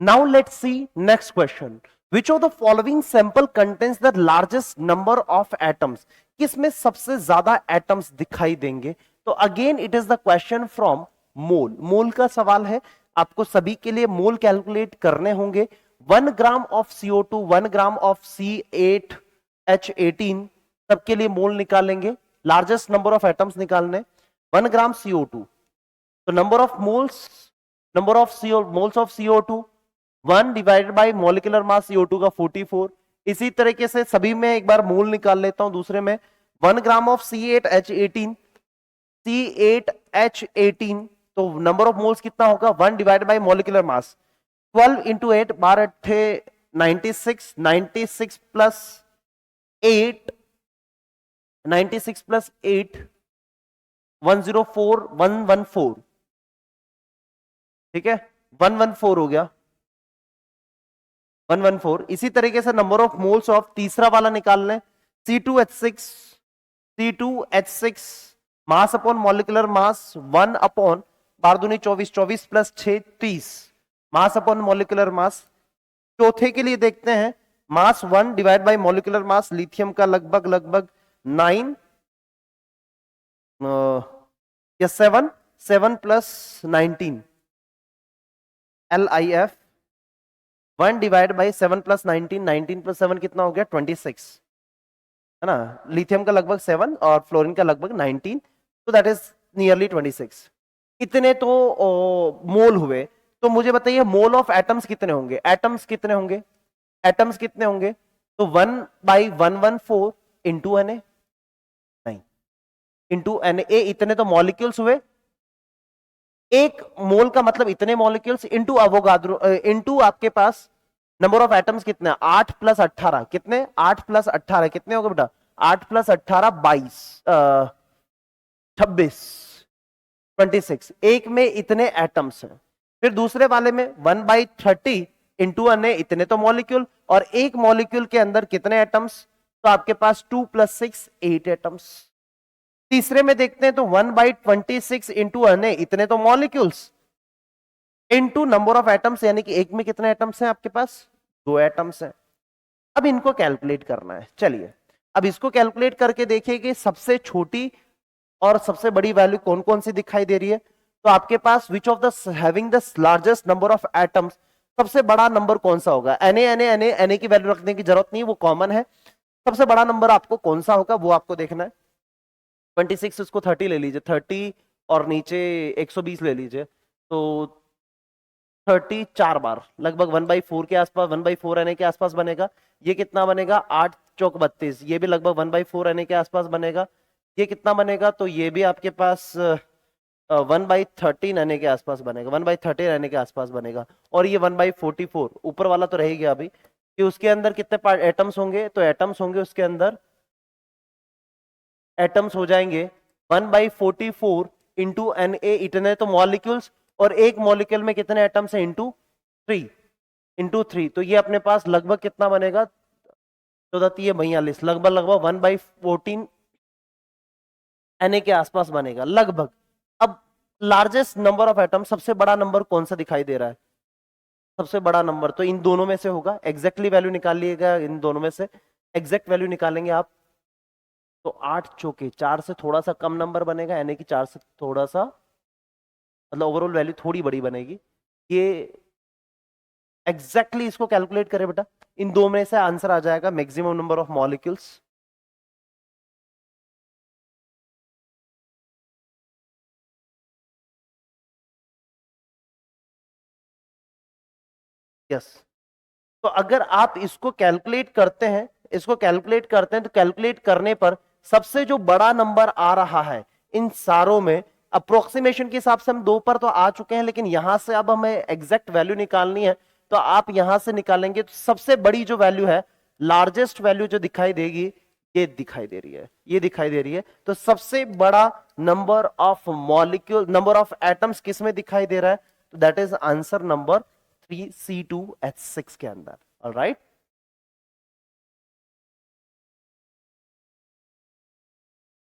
Now let's see next question. Which of the following sample contains the largest number of atoms. किसमें सबसे ज्यादा atoms दिखाई देंगे? तो again it is the question from mole. Mole का सवाल है. आपको सभी के लिए मोल कैलकुलेट करने होंगे. 1 gram of CO2, 1 gram of C8H18, सबके लिए मोल निकालेंगे. लार्जेस्ट नंबर ऑफ एटम्स निकालने. 1 ग्राम CO2, तो number of moles, number of moles of CO2 1 divided by molecular mass CO2 का 44. इसी तरीके से सभी में एक बार मोल निकाल लेता हूं. दूसरे में 1 ग्राम ऑफ C8H18, तो नंबर ऑफ मोल्स कितना होगा? 1 divided by molecular mass 12 into 8, 12 8 96, 96 plus 8, 96 plus 8 104, 114. ठीक है, 114 हो गया, 114. इसी तरीके से नंबर ऑफ मोल्स ऑफ तीसरा वाला निकाल लें. C2H6, C2H6 mass upon molecular mass 1 upon 12 दूनी 24, 24 plus 6 30 mass upon molecular mass. चौथे के लिए देखते हैं. मास 1 divide by molecular mass lithium का लगभग 9 या 7 plus 19 LIF 1 divide by 7 plus 19, 19 plus 7 कितना हो गया? 26, है ना. लिथियम का लगभग 7 और फ्लोरीन का लगभग 19, तो दैट इज नियरली 26. इतने तो मोल हुए. तो मुझे बताइए मोल ऑफ एटम्स कितने होंगे? एटम्स कितने होंगे? एटम्स कितने होंगे? तो 1/114 इंटू Na, नहीं, इंटू Na. इतने तो मॉलिक्यूल्स हुए. एक मोल का मतलब इतने मॉलिक्यूल्स इंटू अवोगाद्रो इंटू आपके पास नंबर ऑफ एटम्स कितने? 8 प्लस 18 कितने? 8 प्लस 18 कितने होगा बेटा? 8 प्लस 18 22, 26, 26. एक में इतने एटम्स हैं. फिर दूसरे वाले में 1/30 इंटू Na, इतने तो मॉलिक्यूल, और एक मॉलिक्यूल के अंदर कितने एटम्स? तो आपके पास 2 प्लस 6 8 एटम्स. तीसरे में देखते हैं तो 1/26 इंटू Na, इतने तो molecules, into number of atoms, यानी कि एक में कितने एटम्स हैं आपके पास? 2 एटम्स हैं. अब इनको कैलकुलेट करना है. चलिए अब इसको कैलकुलेट करके देखिए कि सबसे छोटी और सबसे बड़ी वैल्यू कौन कौन सी दिखाई दे रही है. तो आपके पास which of the having the largest number of atoms, सबसे बड़ा नंबर कौन सा होगा? Na की वैल्यू रखने की जरूरत नहीं, वो कॉमन है. सबसे बड़ा नंबर आपको कौन सा होगा वो आपको देखना है. 26, उसको 30 ले लीजिए, 30 और नीचे 120 ले लीजिए, तो 30 4 बार लगभग 1/4 के आसपास, 1/4 Na के आसपास बनेगा. ये कितना बनेगा? 8 चौक 32, ये भी लगभग 1/4 Na के आसपास बनेगा. ये कितना बनेगा? तो ये भी आपके पास 1/13 Na के आसपास बनेगा, 1/13 Na के आसपास बनेगा. और ये 1/44 ऊपर वाला तो रहेगा अभी, कि उसके अंदर कितने एटम्स होंगे? तो एटम्स होंगे उसके अंदर, एटम्स हो जाएंगे 1/44 इंटू Na, इतने तो मॉलिक्यूल्स, और एक मॉलिक्यूल में कितने एटम्स हैं? इंटू 3. तो ये अपने पास लगभग कितना बनेगा? 14×3 = 42, लगभग 1/14 Na के आसपास बनेगा लगभग. अब लार्जेस्ट नंबर ऑफ एटम, सबसे बड़ा नंबर कौन सा दिखाई दे रहा है? सबसे बड़ा नंबर तो इन दोनों में से होगा. एग्जैक्टली वैल्यू निकालिएगा, इन दोनों में से एग्जैक्ट वैल्यू निकालेंगे आप, तो 8 चौके 4 से थोड़ा सा कम नंबर बनेगा, यानी कि 4 से थोड़ा सा, मतलब ओवरऑल वैल्यू थोड़ी बड़ी बनेगी. ये एग्जैक्टली इसको कैलकुलेट करें बेटा, इन दो में से आंसर आ जाएगा maximum number of molecules. Yes. तो अगर आप इसको कैलकुलेट करते हैं, तो कैलकुलेट करने पर सबसे जो बड़ा नंबर आ रहा है इन सारों में, अप्रोक्सीमेशन के हिसाब से हम 2 पर तो आ चुके हैं, लेकिन यहां से अब हमें एग्जैक्ट वैल्यू निकालनी है. तो आप यहां से निकालेंगे तो सबसे बड़ी जो वैल्यू है, लार्जेस्ट वैल्यू जो दिखाई देगी, ये दिखाई दे रही है, ये दिखाई दे रही है. तो सबसे बड़ा number of molecule, number of atoms किस में दिखाई दे रहा है? That is answer number 3 C2H6 के अंदर. ऑलराइट.